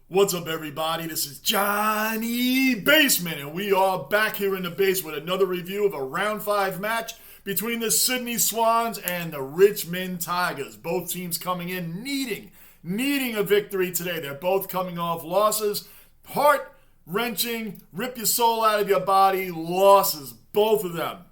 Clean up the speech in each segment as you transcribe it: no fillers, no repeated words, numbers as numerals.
What's up, everybody? This is Johnny Basement, and we are back here in the base with another review of a Round 5 match between the Sydney Swans and the Richmond Tigers. Both teams coming in needing a victory today. They're both coming off losses. Heart-wrenching, rip your soul out of your body losses, both of them.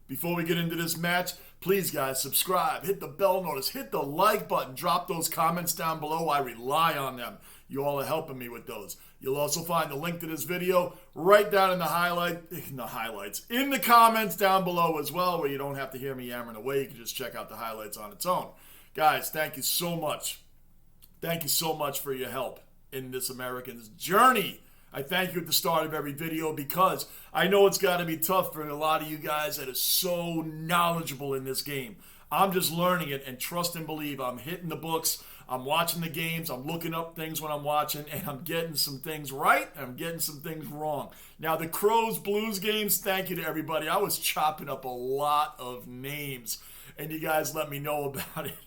Before we get into this match, please, guys, subscribe, hit the bell notice, hit the like button, drop those comments down below. I rely on them. You all are helping me with those. You'll also find the link to this video right down in the highlights, in the comments down below as well, where you don't have to hear me yammering away. You can just check out the highlights on its own. Guys, thank you so much. Thank you so much for your help in this American's journey. I thank you at the start of every video because I know it's got to be tough for a lot of you guys that are so knowledgeable in this game. I'm just learning it, and trust and believe I'm hitting the books. I'm watching the games, I'm looking up things when I'm watching, and I'm getting some things right, and I'm getting some things wrong. Now, the Crows-Blues games, thank you to everybody. I was chopping up a lot of names, and you guys let me know about it.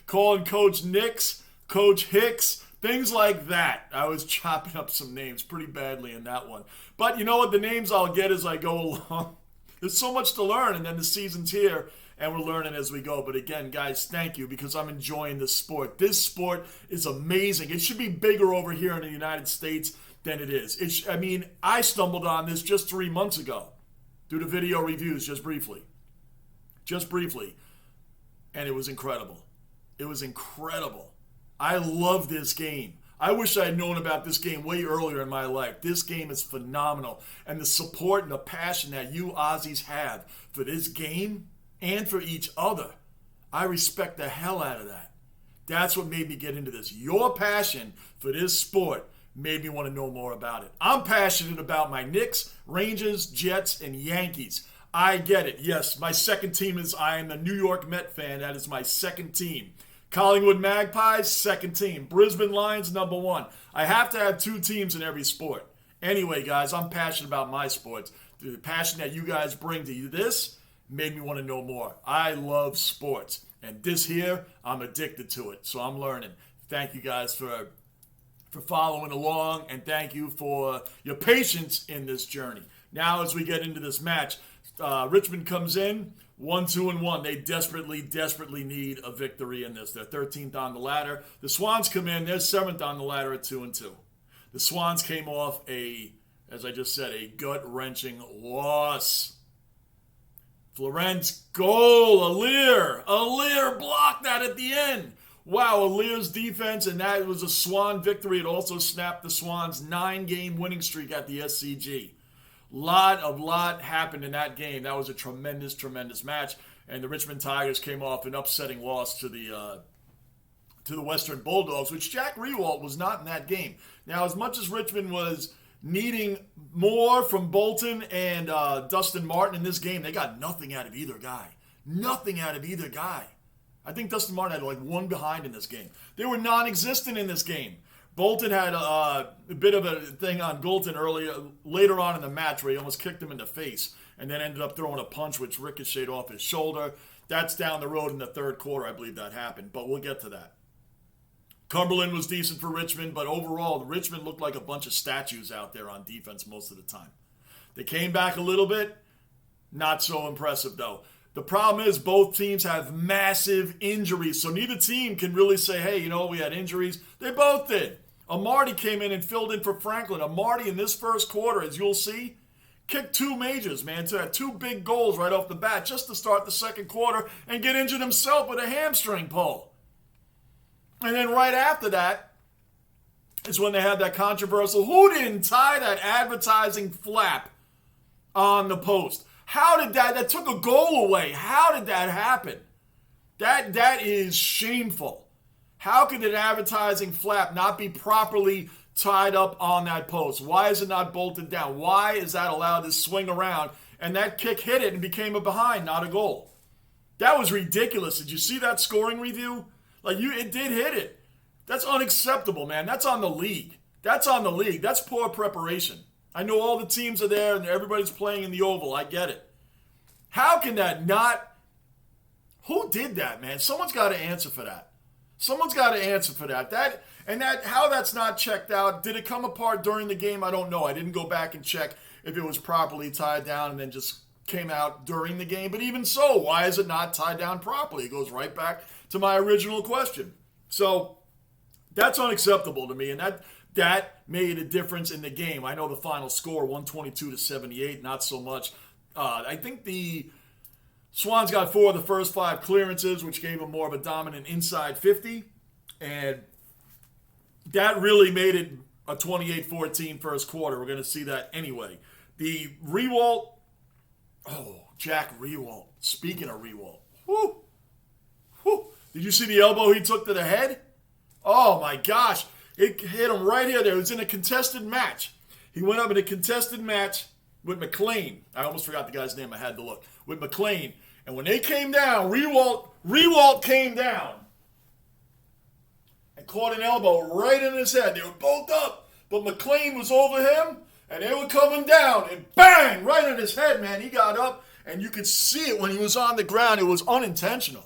Calling Coach Nix, Coach Hicks, things like that. I was chopping up some names pretty badly in that one. But you know what? The names I'll get as I go along. There's so much to learn, and then the season's here, and we're learning as we go. But again, guys, thank you because I'm enjoying this sport. This sport is amazing. It should be bigger over here in the United States than it is. I stumbled on this just 3 months ago. Do the video reviews just briefly. And it was incredible. It was incredible. I love this game. I wish I had known about this game way earlier in my life. This game is phenomenal. And the support and the passion that you Aussies have for this game and for each other, I respect the hell out of that. That's what made me get into this. Your passion for this sport made me want to know more about it. I'm passionate about my Knicks, Rangers, Jets, and Yankees. I get it. Yes, my second team is I am a New York Met fan. That is my second team. Collingwood Magpies, second team. Brisbane Lions, number one. I have to have two teams in every sport. Anyway, guys, I'm passionate about my sports. The passion that you guys bring to this made me want to know more. I love sports. And this here, I'm addicted to it. So I'm learning. Thank you guys for following along. And thank you for your patience in this journey. Now, as we get into this match, Richmond comes in. 1-2-1. They desperately need a victory in this. They're 13th on the ladder. The Swans come in. They're 7th on the ladder at 2-2. The Swans came off as I just said, a gut-wrenching loss. Florent's goal. Aliir blocked that at the end. Wow, Alir's defense, and that was a Swan victory. It also snapped the Swans' 9-game winning streak at the SCG. Lot happened in that game. That was a tremendous match. And the Richmond Tigers came off an upsetting loss to the Western Bulldogs, which Jack Riewoldt was not in that game. Now, as much as Richmond was needing more from Bolton and Dustin Martin in this game, they got nothing out of either guy. I think Dustin Martin had like one behind in this game. They were non-existent in this game. Bolton had a bit of a thing on Goulton later on in the match where he almost kicked him in the face and then ended up throwing a punch which ricocheted off his shoulder. That's down the road in the third quarter, I believe that happened, but we'll get to that. Cumberland was decent for Richmond, but overall, Richmond looked like a bunch of statues out there on defense most of the time. They came back a little bit, not so impressive though. The problem is both teams have massive injuries, so neither team can really say, hey, you know, we had injuries. They both did. Amarty came in and filled in for Franklin. Amarty in this first quarter, as you'll see, kicked two majors, man. So had two big goals right off the bat just to start the second quarter and get injured himself with a hamstring pull. And then right after that is when they had that controversial, who didn't tie that advertising flap on the post? How did that took a goal away. How did that happen? That is shameful. How could an advertising flap not be properly tied up on that post? Why is it not bolted down? Why is that allowed to swing around? And that kick hit it and became a behind, not a goal. That was ridiculous. Did you see that scoring review? It did hit it. That's unacceptable, man. That's on the league. That's poor preparation. I know all the teams are there and everybody's playing in the Oval. I get it. How can that not... Who did that, man? Someone's got to answer for that. And how that's not checked out, did it come apart during the game? I don't know. I didn't go back and check if it was properly tied down and then just came out during the game. But even so, why is it not tied down properly? It goes right back to my original question. So that's unacceptable to me, and that made a difference in the game. I know the final score, 122-78, not so much. I think the Swans got 4 of the first 5 clearances, which gave them more of a dominant inside 50, and that really made it a 28-14 first quarter. We're going to see that anyway. The Rewalt, Jack Rewalt. Speaking of Rewalt, whoo. Did you see the elbow he took to the head? Oh my gosh. It hit him right here. It was in a contested match. He went up in a contested match with McLean. I almost forgot the guy's name. I had to look. With McLean. And when they came down, Rewalt came down and caught an elbow right in his head. They were both up, but McLean was over him, and they were coming down, and bang, right in his head, man. He got up, and you could see it when he was on the ground. It was unintentional.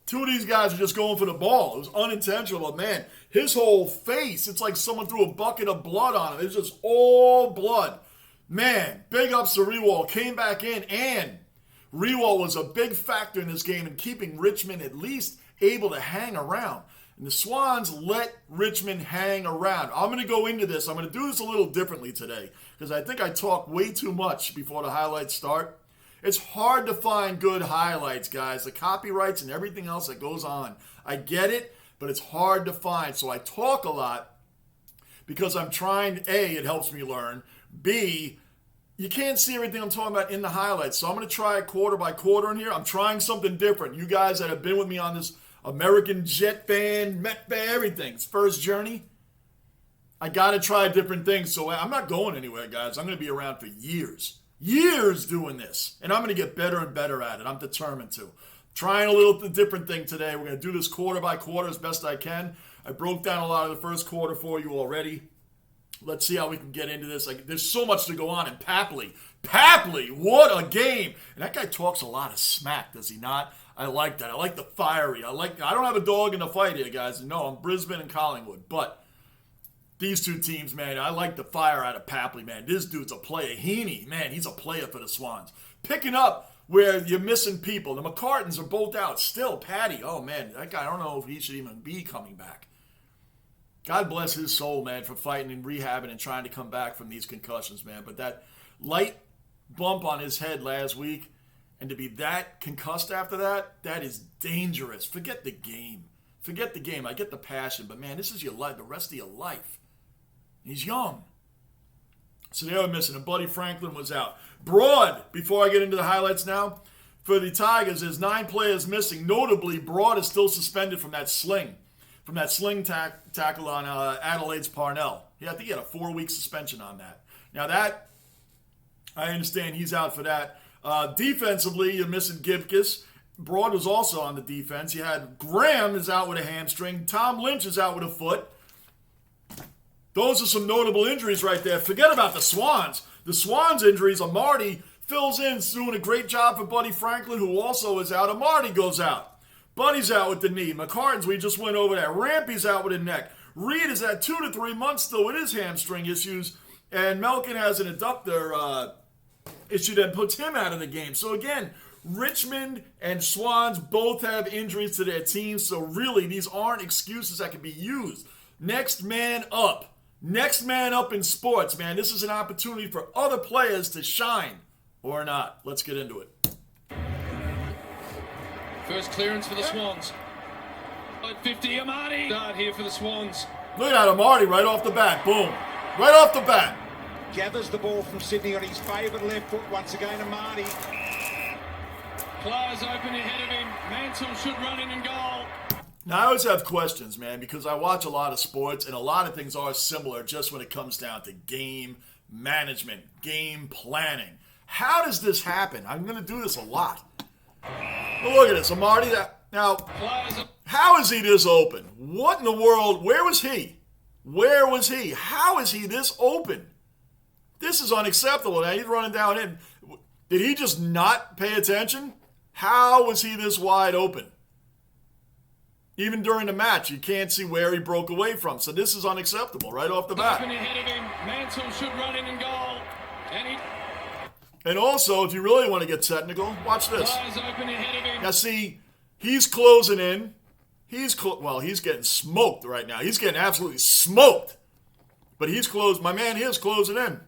2 of these guys were just going for the ball. It was unintentional, but man, his whole face, it's like someone threw a bucket of blood on him. It was just all blood. Man, big ups to Rewalt. Came back in, and Rewalt was a big factor in this game in keeping Richmond at least able to hang around. And the Swans let Richmond hang around. I'm going to go into this. I'm going to do this a little differently today because I think I talk way too much before the highlights start. It's hard to find good highlights, guys. The copyrights and everything else that goes on. I get it, but it's hard to find. So I talk a lot because I'm trying, A, it helps me learn. B, you can't see everything I'm talking about in the highlights. So I'm going to try it quarter by quarter in here. I'm trying something different. You guys that have been with me on this American Jet fan, Met fan, everything. It's first journey. I got to try different things. So I'm not going anywhere, guys. I'm going to be around for years. Years doing this. And I'm going to get better and better at it. I'm determined to. Trying a little different thing today. We're going to do this quarter by quarter as best I can. I broke down a lot of the first quarter for you already. Let's see how we can get into this. There's so much to go on. And Papley, what a game. And that guy talks a lot of smack, does he not? I like that. I like the fiery. I don't have a dog in the fight here, guys. No, I'm Brisbane and Collingwood. But these two teams, man, I like the fire out of Papley, man. This dude's a player. Heaney, man, he's a player for the Swans. Picking up where you're missing people. The McCartans are both out. Still, Patty, oh, man, that guy, I don't know if he should even be coming back. God bless his soul, man, for fighting and rehabbing and trying to come back from these concussions, man. But that light bump on his head last week, and to be that concussed after that, that is dangerous. Forget the game. I get the passion, but, man, this is your life, the rest of your life. He's young. So they were missing, and Buddy Franklin was out. Broad, before I get into the highlights now, for the Tigers, there's 9 players missing. Notably, Broad is still suspended from that sling tackle on Adelaide's Parnell. Yeah, I think he had a 4-week suspension on that. Now that, I understand he's out for that. Defensively, you're missing Gibkis. Broad was also on the defense. You had Graham is out with a hamstring. Tom Lynch is out with a foot. Those are some notable injuries right there. Forget about the Swans. The Swans injuries, Amarty fills in, doing a great job for Buddy Franklin, who also is out. Amarty goes out. Buddy's out with the knee. McCartans, we just went over that. Rampy's out with a neck. Reed is at 2 to 3 months still with his hamstring issues. And Melkin has an adductor issue that puts him out of the game. So again, Richmond and Swans both have injuries to their teams. So really, these aren't excuses that can be used. Next man up. Next man up in sports, man. This is an opportunity for other players to shine. Or not. Let's get into it. First clearance for the Swans. At 50, Amarty. Start here for the Swans. Look at Amarty right off the bat. Boom. Right off the bat. Gathers the ball from Sydney on his favourite left foot. Once again, Amarty. Players open ahead of him. Mansell should run in and goal. Now, I always have questions, man, because I watch a lot of sports, and a lot of things are similar just when it comes down to game management, game planning. How does this happen? I'm going to do this a lot. But look at this, Amarty. Now, how is he this open? What in the world? Where was he? Where was he? How is he this open? This is unacceptable. Now, he's running down in. Did he just not pay attention? How was he this wide open? Even during the match, you can't see where he broke away from. So this is unacceptable right off the bat. Ahead of him. Mansell should run in and goal. And also, if you really want to get technical, watch this. Open ahead of him. Now see, he's closing in. He's getting smoked right now. He's getting absolutely smoked. But he's closed. My man here is closing in.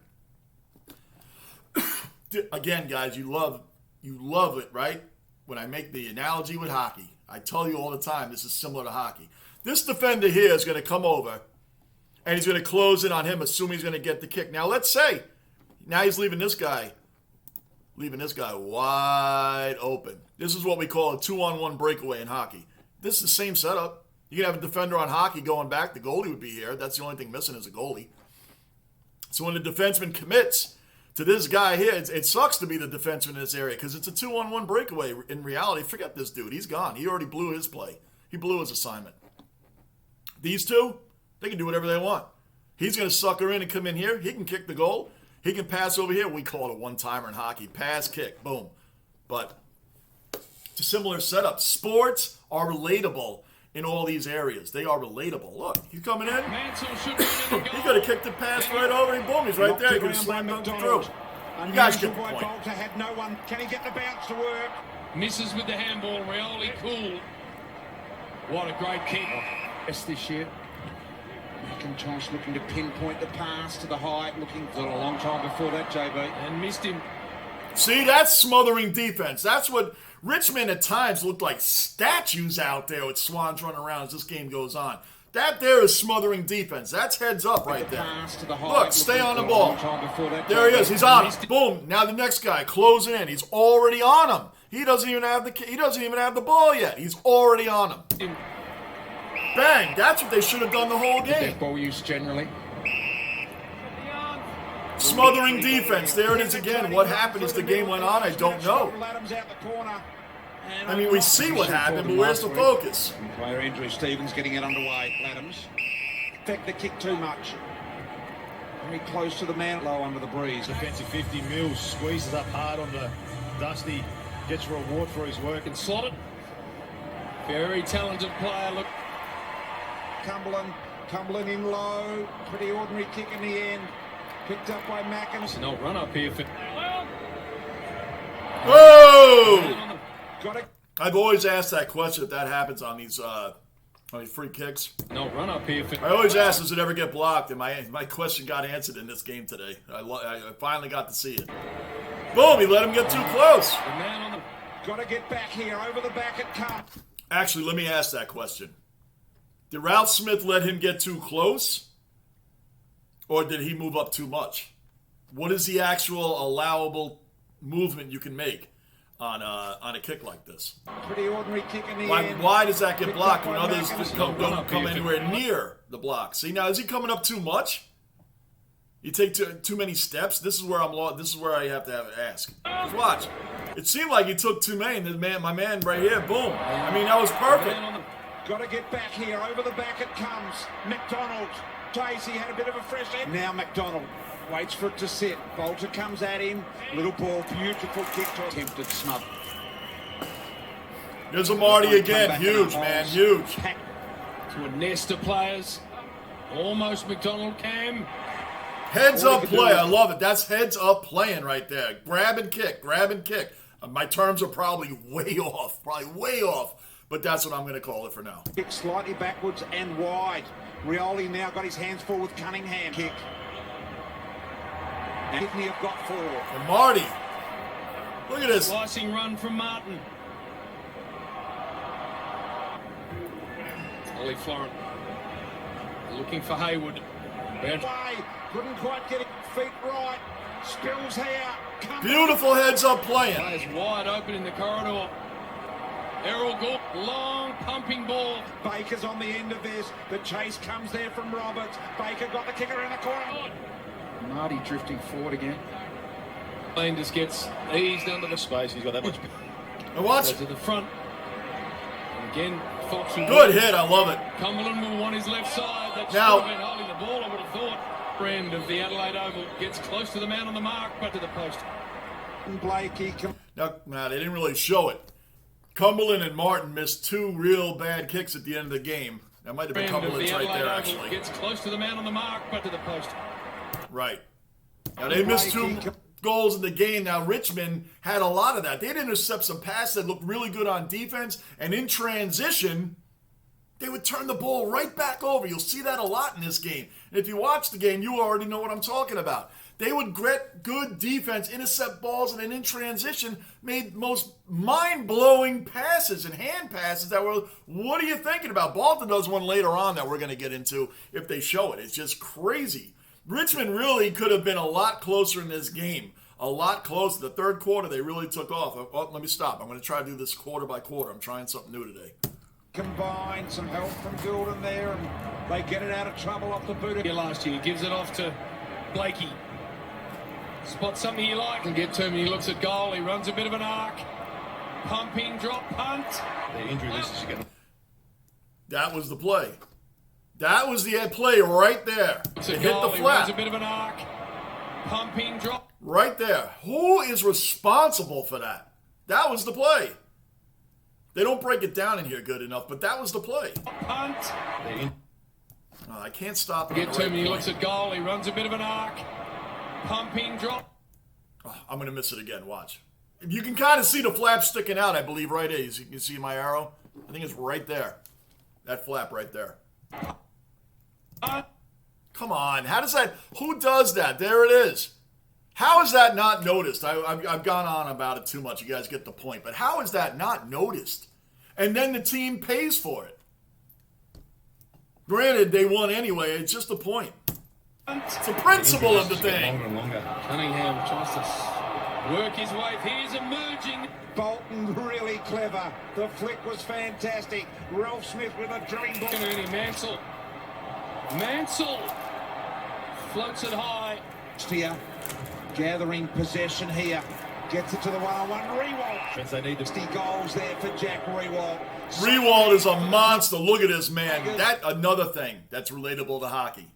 Again, guys, you love it, right? When I make the analogy with hockey. I tell you all the time, this is similar to hockey. This defender here is going to come over, and he's going to close in on him, assuming he's going to get the kick. Now, let's say, now he's leaving this guy wide open. This is what we call a 2-on-1 breakaway in hockey. This is the same setup. You can have a defender on hockey going back. The goalie would be here. That's the only thing missing is a goalie. So when the defenseman commits to this guy here, it sucks to be the defenseman in this area because it's a 2-on-1 breakaway. In reality, forget this dude. He's gone. He already blew his play. He blew his assignment. These two, they can do whatever they want. He's going to sucker in and come in here. He can kick the goal. He can pass over here. We call it a one-timer in hockey. Pass, kick, boom. But it's a similar setup. Sports are relatable in all these areas. They are relatable. Look, he's coming in. He could have kicked the pass right over him. Boom, he's right there. He could have slammed dunk through. You guys get the point. Had no one. Can he get the bounce to work? Misses with the handball. Rioli cool. What a great kick. Yes, this year. McIntosh looking to pinpoint the pass to the height. Looking for a long time before that, JB. And missed him. See, that's smothering defense. That's what Richmond at times looked like statues out there with Swans running around as this game goes on. That there is smothering defense. That's heads up right there. Look, stay on the ball. There he is. He's on him. Boom. Now the next guy closing in. He's already on him. He doesn't even have the ball yet. He's already on him. Bang. That's what they should have done the whole game. Ball use generally. Smothering defense. There it is again. What happened as the game went on, I don't know. I mean, we see what happened, but where's the focus? Player injury. Stevens getting it underway. Laddams. Affect the kick too much. Very close to the man. Low under the breeze. Defensive 50 mils. Squeezes up hard on the Dusty. Gets a reward for his work and slotted. Very talented player. Look. Cumberland in low. Pretty ordinary kick in the end. Picked up by Mackens. No run up here for. Whoa! I've always asked that question if that happens on these free kicks. No run up here for. I always ask, does it ever get blocked? And my question got answered in this game today. I finally got to see it. Boom! He let him get too close. The man on the. Got to get back here. Over the back it comes. Actually, let me ask that question. Did Ralph Smith let him get too close? Or did he move up too much? What is the actual allowable movement you can make on a kick like this? Pretty ordinary kick in the end. Why does that get blocked when others don't come anywhere near the block? See, now is he coming up too much? You take too many steps. This is where I'm lost. This is where I have to ask. Just watch. It seemed like he took too many. My man right here, boom. I mean, that was perfect. Got to get back here. Over the back it comes. McDonald. Daisy had a bit of a fresh end. Now McDonald waits for it to sit. Bolter comes at him. Little ball. Beautiful kick to attempted smother. There's a Marty again. Huge, man. Huge. To a nest of players. Almost McDonald cam. Heads up play. I love it. That's heads up playing right there. Grab and kick. Grab and kick. My terms are probably way off. But that's what I'm going to call it for now. Kick slightly backwards and wide. Rioli now got his hands full with Cunningham. Kick. And Sydney have got 4. And Marty. Look at this. Slicing run from Martin. Ollie Florent. Looking for Hayward. Couldn't quite get his feet right. Spills here. Beautiful heads up playing. Players wide open in the corridor. Errol Gould, long pumping ball. Baker's on the end of this. The chase comes there from Roberts. Baker got the kick around the corner. Marty drifting forward again. Lane just gets eased under the Space, he's got that much. And watch. to the front. And again, Fox will Good hit, I love it. Cumberland will want his left side. That should Now- have been holding the ball, I would have thought. Friend of the Adelaide Oval gets close to the man on the mark, but to the post. Blakey. Now, they didn't really show it. Cumberland and Martin missed 2 real bad kicks at the end of the game. That might have been Cumberland's right there, actually. Gets close to the man on the mark, but to the post. Right. Now, they missed 2 goals in the game. Now, Richmond had a lot of that. They did intercept some passes that looked really good on defense, and in transition, they would turn the ball right back over. You'll see that a lot in this game. And if you watch the game, you already know what I'm talking about. They would get good defense, intercept balls, and then in transition, made most mind-blowing passes and hand passes that were, what are you thinking about? Bolton does one later on that we're going to get into if they show it. It's just crazy. Richmond really could have been a lot closer in this game. A lot closer. The third quarter, they really took off. Oh, let me stop. I'm going to try to do this quarter by quarter. I'm trying something new today. Combined, some help from Goulden there, and they get it out of trouble off the boot. Here last year, he gives it off to Blakey. Spots something he likes and get to him. He looks at goal. He runs a bit of an arc. Pumping, drop, punt. The injury list is getting... That was the play. That was the play right there. It hit the flat. He runs a bit of an arc. Pumping, drop. Right there. Who is responsible for that? That was the play. They don't break it down in here good enough, but that was the play. Punt. I can't stop it. Get to him. He looks at goal. He runs a bit of an arc. Pumping, drop. Oh, I'm going to miss it again. Watch. You can kind of see the flap sticking out, I believe, right there. You can see my arrow. I think it's right there. That flap right there. Come on. How does that... Who does that? There it is. How is that not noticed? I've gone on about it too much. You guys get the point. But how is that not noticed? And then the team pays for it. Granted, they won anyway. It's just a point. It's the principle of the thing. Longer and longer. Cunningham tries to work his way. He's emerging. Bolton really clever. The flick was fantastic. Ralph Smith with a drilling ball. Mansell. Mansell floats it high. Here, gathering possession here. Gets it to the one-on-one. Rewalt. Since they need to... 60 goals there for Jack Rewalt. Rewalt is a monster. Look at this man. That another thing that's relatable to hockey.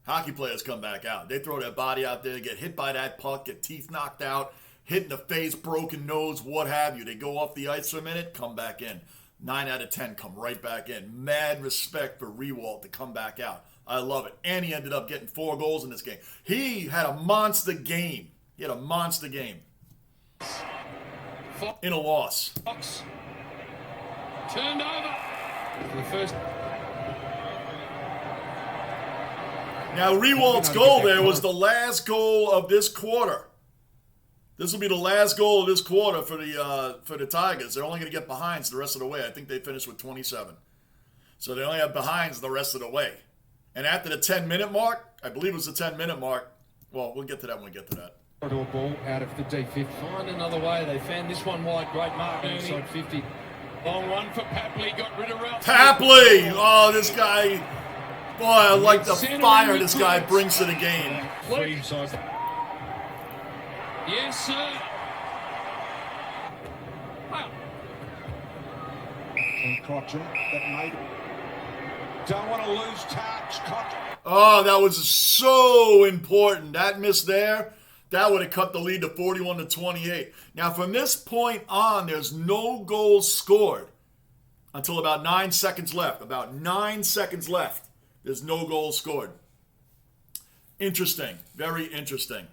Hockey players come back out. They throw their body out there, get hit by that puck, get teeth knocked out, hit in the face, broken nose, what have you. They go off the ice for a minute, come back in. 9 out of 10 come right back in. Mad respect for Rewalt to come back out. I love it. And he ended up getting 4 goals in this game. He had a monster game. He had a monster game. In a loss. Fox. Turned over. For the first... Now, Rewalt's goal there was the last goal of this quarter. This will be the last goal of this quarter for the Tigers. They're only going to get behinds the rest of the way. I think they finished with 27. So they only have behinds the rest of the way. And after the 10-minute mark, I believe it was the 10-minute mark. Well, we'll get to that when we get to that. Corridor ball out of the deep 50. Find another way. They found this one wide. Great mark inside 50. Long one for Papley. Got rid of Ralph. Papley! Oh, this guy... Boy, I like the fire this guy brings to the game. Yes, sir. Wow. And Cotton, that made... Don't want to lose touch, Cotton. Oh, that was so important. That miss there, that would have cut the lead to 41-28. Now, from this point on, there's no goals scored until about 9 seconds left. About 9 seconds left. There's no goals scored. Interesting. Very interesting.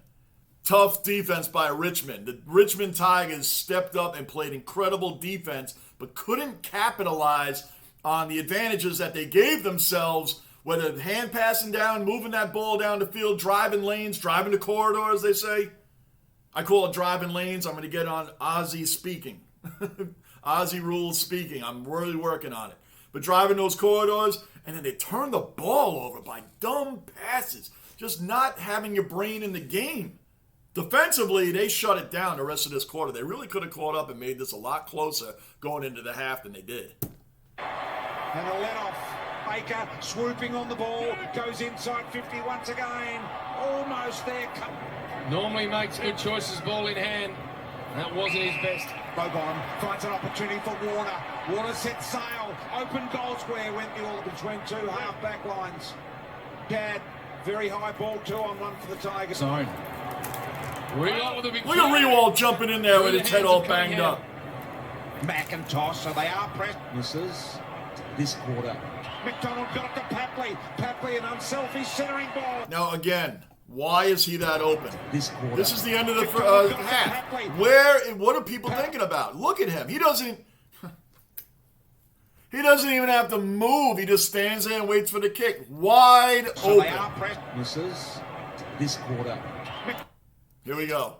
Tough defense by Richmond. The Richmond Tigers stepped up and played incredible defense, but couldn't capitalize on the advantages that they gave themselves, whether hand passing down, moving that ball down the field, driving lanes, driving the corridors, they say. I call it driving lanes. I'm going to get on Aussie speaking. Aussie rules speaking. I'm really working on it. But driving those corridors, and then they turn the ball over by dumb passes. Just not having your brain in the game. Defensively, they shut it down the rest of this quarter. They really could have caught up and made this a lot closer going into the half than they did. And a let-off. Baker swooping on the ball. Goes inside 50 once again. Almost there. Normally makes good choices, ball in hand. That wasn't his best. Boban finds an opportunity for Warner. Warner sets sail. Open goal square. Went the all between 2 half-back lines. Dad, very high ball, 2-on-1 for the Tigers. Zone. Rewalt with a big Look at Rewalt jumping in there with his head all banged up. McIntosh, so they are pressed. Misses this quarter. McDonald got it to Papley. Papley an unselfish centering ball. Now again, why is he that open? This quarter. This is the end of the half. What are people thinking about? Look at him. He doesn't even have to move. He just stands there and waits for the kick. Wide So open. they are pressed. Misses this quarter. Here we go.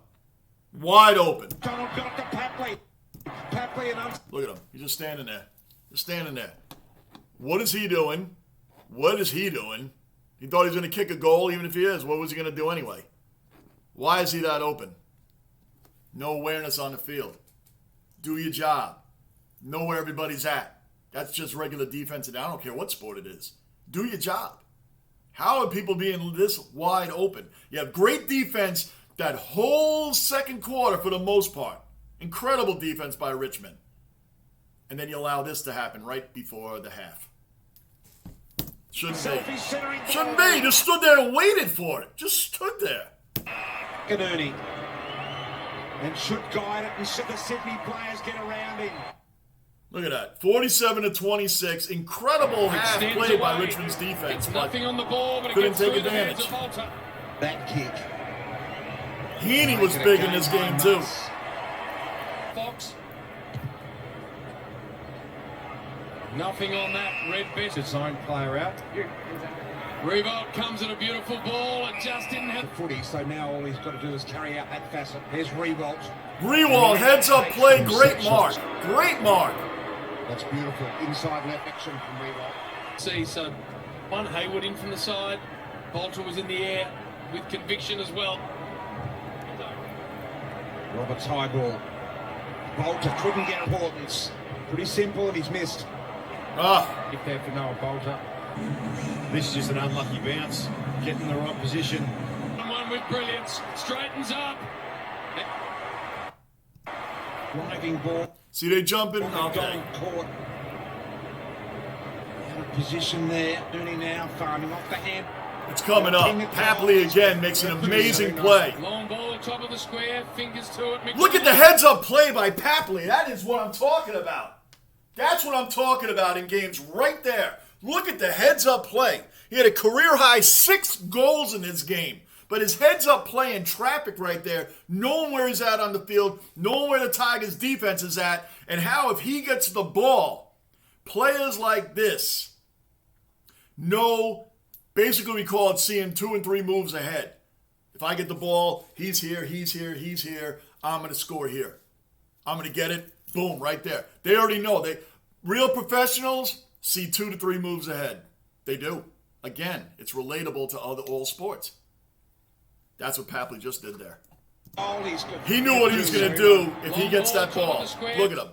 Wide open. McDonald got it to Papley. Papley and Look at him. He's just standing there. Just standing there. What is he doing? What is he doing? He thought he was going to kick a goal, even if he is. What was he going to do anyway? Why is he that open? No awareness on the field. Do your job. Know where everybody's at. That's just regular defense, and I don't care what sport it is. Do your job. How are people being this wide open? You have great defense that whole second quarter for the most part. Incredible defense by Richmond. And then you allow this to happen right before the half. Shouldn't be. Shouldn't be. Just stood there and waited for it. Just stood there. McInerney. And should guide it and should the Sydney players get around him. Look at that. 47-26. Incredible half play by Richmond's defense. It's nothing on the ball, but it couldn't gets take through the hands advantage. of Volta. That kick. Heaney was big in this game too. Fox. Nothing on that red bit. Design player out. Revolt comes at a beautiful ball. It just didn't have. Footy, so now all he's got to do is carry out that facet. There's Revolt. Rewald, heads up play. Great mark. Great mark. That's beautiful. Inside left action from Revolt. See, so one Hayward in from the side. Bolter was in the air with conviction as well. Roberts high ball. Bolter couldn't get importance. Pretty simple and he's missed. If there for Noah Bolter. This is just an unlucky bounce. Getting the right position. One with brilliance. Straightens up. Driving ball. See, they jump in. Goal Okay. caught. Out of position there. Dooney now farming off the hand. It's coming up. Papley again makes an amazing play. Long ball at top of the square. Fingers to it. Look at the heads up play by Papley. That is what I'm talking about. That's what I'm talking about in games right there. Look at the heads up play. He had a career high 6 goals in this game. But his heads up play in traffic right there, knowing where he's at on the field, knowing where the Tigers defense is at, and how if he gets the ball, players like this know, basically we call it seeing 2 and 3 moves ahead. If I get the ball, he's here, he's here, he's here, I'm going to score here. I'm going to get it, boom, right there. They already know. Real professionals see 2 to 3 moves ahead. They do. Again, it's relatable to all sports. That's what Papley just did there. He knew what he was going to do if he gets that ball. Look at him.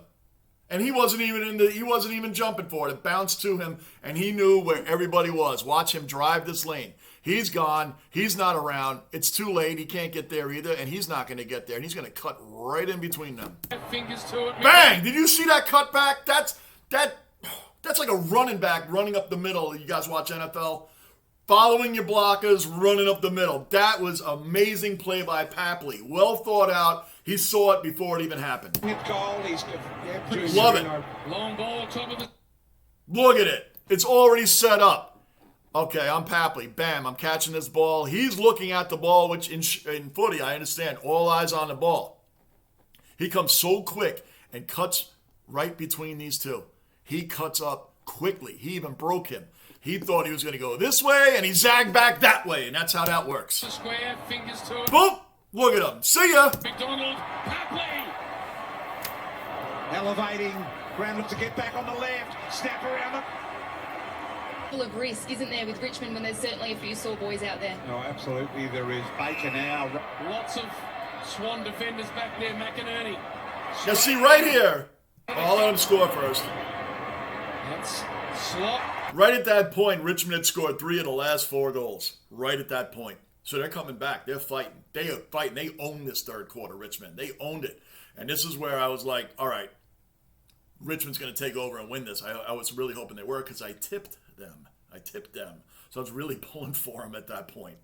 And he wasn't even jumping for it. It bounced to him, and he knew where everybody was. Watch him drive this lane. He's gone. He's not around. It's too late. He can't get there either, and he's not going to get there. And he's going to cut right in between them. Fingers to it. Bang! Did you see that cutback? That's like a running back running up the middle. You guys watch NFL? Following your blockers, running up the middle. That was amazing play by Papley. Well thought out. He saw it before it even happened. Love it. Long ball top of the. Look at it. It's already set up. Okay, I'm Papley. Bam, I'm catching this ball. He's looking at the ball, which in footy, I understand. All eyes on the ball. He comes so quick and cuts right between these two. He cuts up quickly. He even broke him. He thought he was going to go this way, and he zagged back that way, and that's how that works. The square, fingers to it. Boom! Look at him. See ya! McDonald, Papley! Elevating. Grounded to get back on the left. Snap around it. Full of risk, isn't there, with Richmond when there's certainly a few sore boys out there? No, absolutely there is. Baker now. Lots of Swan defenders back there, McInerney. Now see right here. I'll let him score first. That's slot. Right at that point, Richmond had scored 3 of the last 4 goals. Right at that point. So they're coming back. They're fighting. They are fighting. They own this third quarter, Richmond. They owned it. And this is where I was like, all right, Richmond's going to take over and win this. I was really hoping they were because I tipped them. So I was really pulling for them at that point.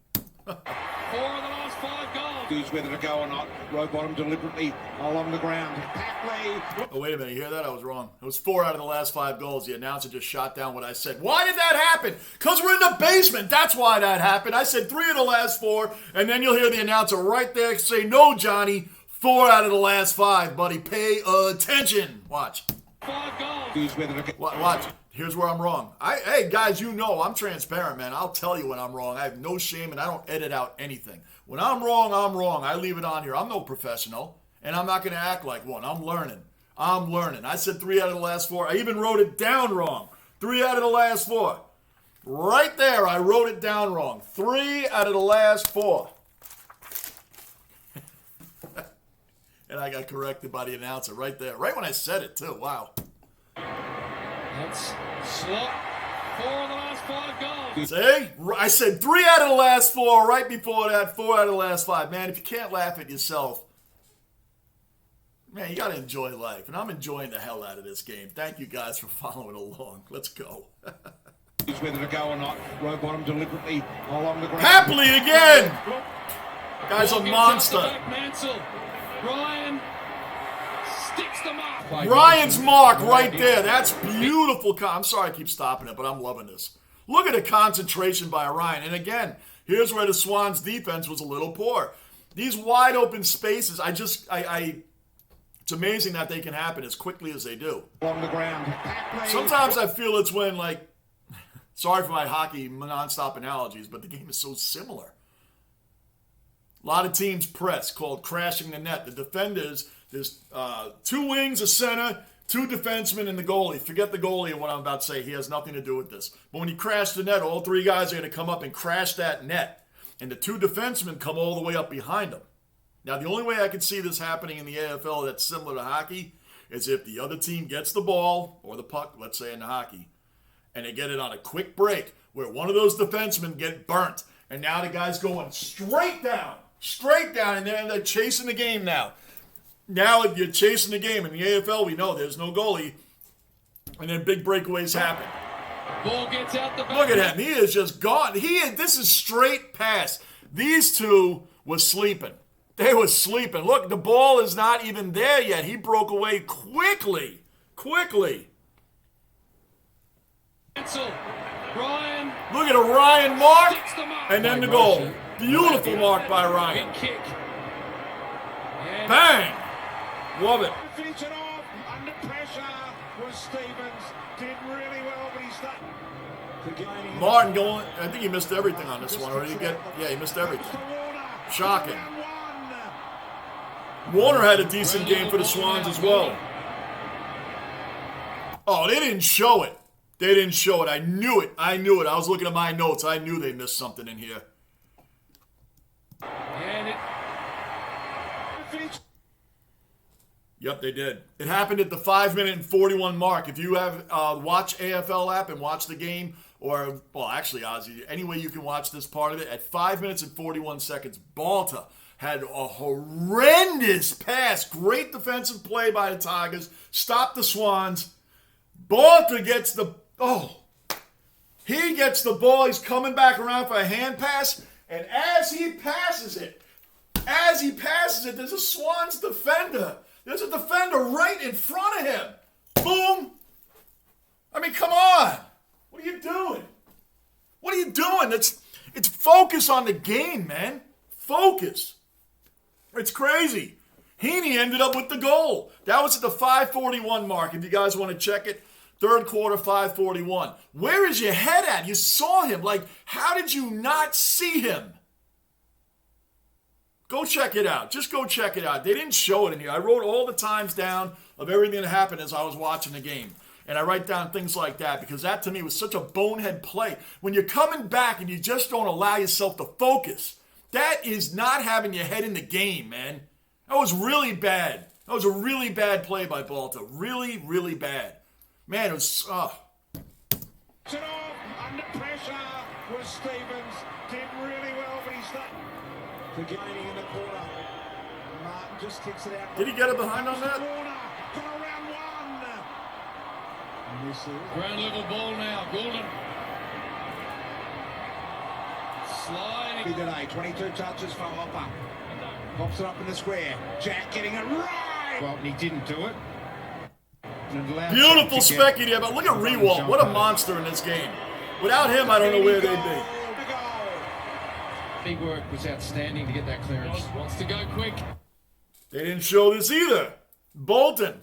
4 of the last 5 goals. Who's whether to go or not. Rowbottom deliberately along the ground. Papley. Oh, wait a minute. You hear that? I was wrong. It was 4 out of the last 5 goals. The announcer just shot down what I said. Why did that happen? Because we're in the basement. That's why that happened. I said 3 of the last 4, and then you'll hear the announcer right there say, no, Johnny, 4 out of the last 5, buddy. Pay attention. Watch. 5 goals. Who's whether to go. Watch. Here's where I'm wrong. Hey, guys, you know I'm transparent, man. I'll tell you when I'm wrong. I have no shame, and I don't edit out anything. When I'm wrong, I'm wrong. I leave it on here. I'm no professional, and I'm not going to act like one. I'm learning. I said 3 out of the last 4. I even wrote it down wrong. 3 out of the last 4. Right there, I wrote it down wrong. 3 out of the last 4. And I got corrected by the announcer right there. Right when I said it, too. Wow. That's slot. 4 of the last 5 goals. See? I said 3 out of the last 4. Right before that, 4 out of the last 5. Man, if you can't laugh at yourself, man, you got to enjoy life. And I'm enjoying the hell out of this game. Thank you guys for following along. Let's go. Who's whether to go or not. Rowbottom deliberately along the ground. Happily again! Guy's a Ball gets monster. out the back, Mansell. Ryan sticks the mark. Ryan's mark right there. That's beautiful. I'm sorry I keep stopping it, but I'm loving this. Look at the concentration by Ryan. And again, here's where the Swans' defense was a little poor. These wide open spaces, it's amazing that they can happen as quickly as they do. On the ground. Sometimes I feel it's when, like, sorry for my hockey nonstop analogies, but the game is so similar. A lot of teams press, called crashing the net. The defenders, there's 2 wings, a center, 2 defensemen, and the goalie. Forget the goalie and what I'm about to say. He has nothing to do with this. But when you crash the net, all 3 guys are going to come up and crash that net. And the 2 defensemen come all the way up behind them. Now, the only way I can see this happening in the AFL that's similar to hockey is if the other team gets the ball, or the puck, let's say in the hockey, and they get it on a quick break where one of those defensemen get burnt. And now the guy's going straight down, and they're chasing the game now. Now, if you're chasing the game in the AFL, we know there's no goalie, and then big breakaways happen. Ball gets out the back. Look at him. He is just gone. This is straight pass. These 2 were sleeping. They were sleeping. Look, the ball is not even there yet. He broke away quickly. Ryan. Look at a Ryan mark, Sticks the mark. and then the goal. Beautiful mark by Ryan. Big kick. And Bang! Love it. Finish it off. Under pressure was Stevens. Did really well, but he's stuck. Martin going. I think he missed everything on this one. Or he missed everything. Shocking. Warner had a decent game for the Swans as well. Oh, they didn't show it. I knew it. I was looking at my notes. I knew they missed something in here. And it. Yep, they did. It happened at the 5-minute and 41 mark. If you have watch AFL app and watch the game, or, well, actually, Ozzy, any way you can watch this part of it, at 5 minutes and 41 seconds, Balta had a horrendous pass. Great defensive play by the Tigers. Stopped the Swans. Balta gets the ball. He's coming back around for a hand pass. And as he passes it, there's a Swans defender. There's a defender right in front of him. Boom. I mean, come on. What are you doing? It's focus on the game, man. Focus. It's crazy. Heaney ended up with the goal. That was at the 5:41 mark. If you guys want to check it, 3rd quarter, 5:41. Where is your head at? You saw him. Like, how did you not see him? Go check it out. Just go check it out. They didn't show it in here. I wrote all the times down of everything that happened as I was watching the game. And I write down things like that because that to me was such a bonehead play. When you're coming back and you just don't allow yourself to focus, that is not having your head in the game, man. That was really bad. That was a really bad play by Balta. Really, really bad. Man, it was... Under pressure was Stevens. Did really well, but he's stuck. Gaining in the corner. Martin just kicks it out. Did he get it behind on that? Around 1. Ground level ball now. Goulden. Sliding Today, 22 touches for Hopper. Pops it up in the square. Jack getting it right. Well, he didn't do it. Beautiful Specky there, but look at Rewalt. What a monster in this game. Without him, I don't know where they'd be. Big work was outstanding to get that clearance. Wants to go quick. They didn't show this either. Bolton.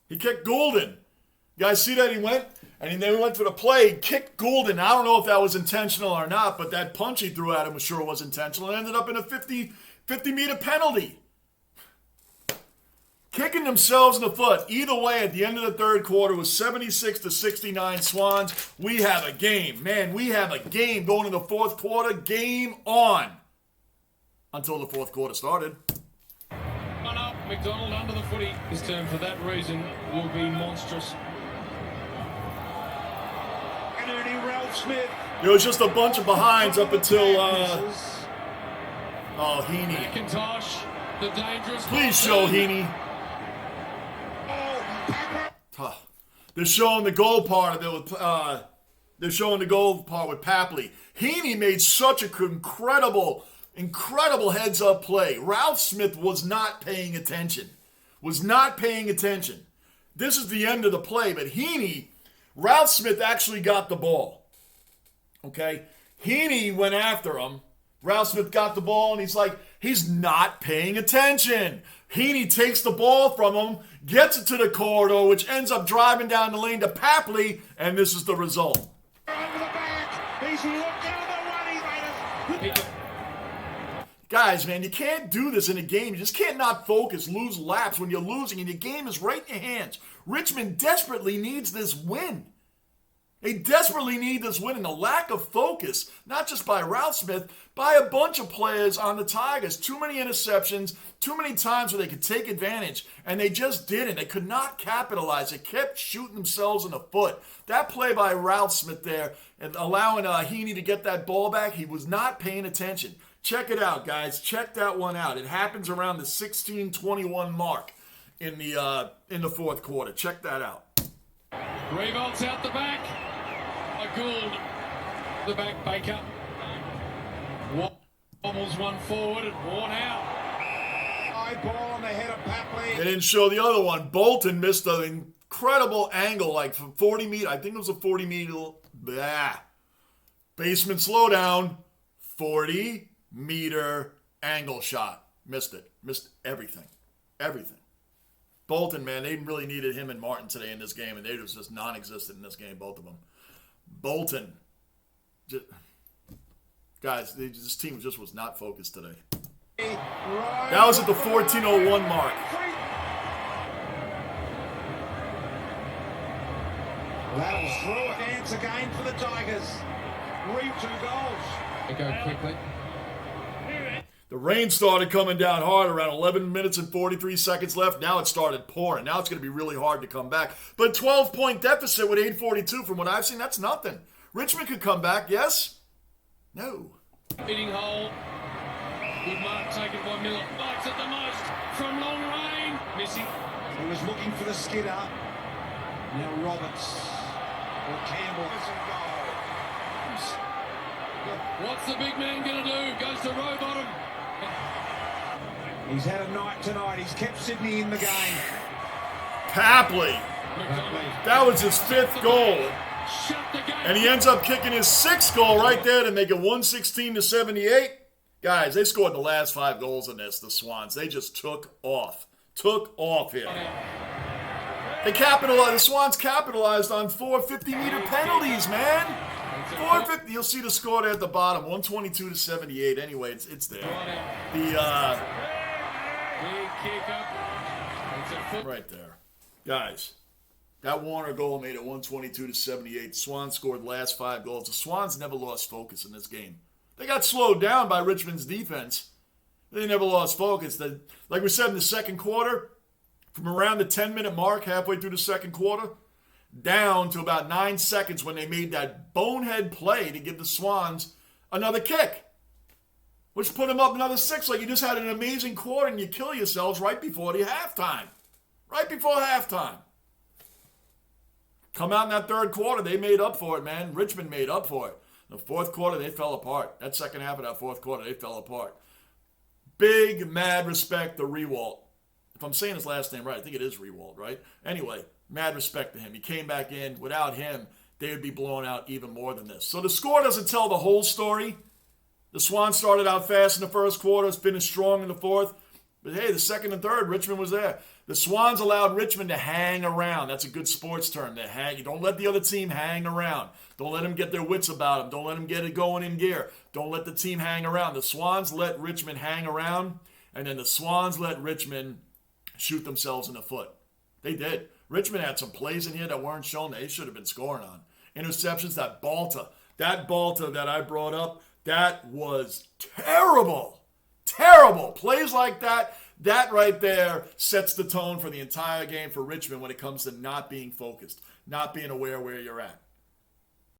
He kicked Goulden. You guys see that? He went, and then he went for the play. He kicked Goulden. I don't know if that was intentional or not, but that punch he threw at him was sure was intentional. It ended up in a 50-meter penalty. Kicking themselves in the foot. Either way, at the end of the third quarter, was 76-69 Swans. We have a game. Man, we have a game going into the fourth quarter. Game on. Until the fourth quarter started. One up, McDonald under the footy. His term for that reason will be monstrous. And Ernie Ralph Smith. There was just a bunch of behinds up until, Heaney. McIntosh, the dangerous. Please show Heaney. They're showing the goal part of it with, they're showing the goal part with Papley. Heaney made such an incredible heads-up play. Ralph Smith was not paying attention. This is the end of the play, but Ralph Smith actually got the ball. Okay? Heaney went after him. Ralph Smith got the ball, and he's not paying attention. Heaney takes the ball from him, gets it to the corridor, which ends up driving down the lane to Papley, and this is the result. Over the back. He's looking at the one. Guys, man, you can't do this in a game. You just can't not focus, lose laps when you're losing, and your game is right in your hands. Richmond desperately needs this win. They desperately need this win, and the lack of focus, not just by Ralph Smith, by a bunch of players on the Tigers. Too many interceptions, too many times where they could take advantage, and they just didn't. They could not capitalize. They kept shooting themselves in the foot. That play by Ralph Smith there, and allowing Heaney to get that ball back, he was not paying attention. Check it out, guys. Check that one out. It happens around the 16:21 mark in the fourth quarter. Check that out. Revolts out the back. Gould, the back Baker. Wobbles one forward and worn out. High ball on the head of Papley. They didn't show the other one. Bolton missed an incredible angle, like from 40 meters. I think it was a 40 meter. Basement slowdown. 40-meter angle shot. Missed it. Missed everything. Bolton, man, they really needed him and Martin today in this game, and they was just non-existent in this game, both of them. Bolton. Guys, this team just was not focused today. That was at the 14:01 mark. Rattles through it. Dance again for the Tigers. Reed 2 goals. They go quickly. The rain started coming down hard around 11 minutes and 43 seconds left. Now it started pouring. Now it's going to be really hard to come back. But 12-point deficit with 8:42 from what I've seen, that's nothing. Richmond could come back, yes? No. Hitting hole. Good mark taken by Miller. Bites at the most from long range. Missing. He was looking for the skidder. Now Roberts or Campbell. What's the big man going to do? Goes to Rowbottom. He's had a night tonight. He's kept Sydney in the game. Papley. That was his 5th goal. Shut the game. And he ends up kicking his 6th goal right there to make it 116-78. Guys, they scored the last 5 goals in this, the Swans. They just took off. Here. The Swans capitalized on 4 50-meter penalties, man. 450. You'll see the score there at the bottom, 122-78. Anyway, it's there. Big kick up. Right there. Guys, that Warner goal made it 122-78. Swans scored the last 5 goals. The Swans never lost focus in this game. They got slowed down by Richmond's defense. They never lost focus. Like we said in the second quarter, from around the 10-minute mark, halfway through the second quarter, down to about 9 seconds when they made that bonehead play to give the Swans another kick, which put them up another 6. Like you just had an amazing quarter and you kill yourselves right before the halftime. Come out in that third quarter, they made up for it, man. Richmond made up for it. In the fourth quarter, they fell apart. That second half of that fourth quarter, they fell apart. Big, mad respect to Rewalt. If I'm saying his last name right, I think it is Rewalt, right? Anyway, mad respect to him. He came back in. Without him, they would be blown out even more than this. So the score doesn't tell the whole story. The Swans started out fast in the first quarter, finished strong in the fourth. But hey, the second and third, Richmond was there. The Swans allowed Richmond to hang around. That's a good sports term. They hang. Don't let the other team hang around. Don't let them get their wits about them. Don't let them get it going in gear. Don't let the team hang around. The Swans let Richmond hang around, and then the Swans let Richmond shoot themselves in the foot. They did. Richmond had some plays in here that weren't shown that they should have been scoring on. Interceptions, that Balta that I brought up, that was terrible. Terrible. Plays like that right there sets the tone for the entire game for Richmond when it comes to not being focused, not being aware where you're at.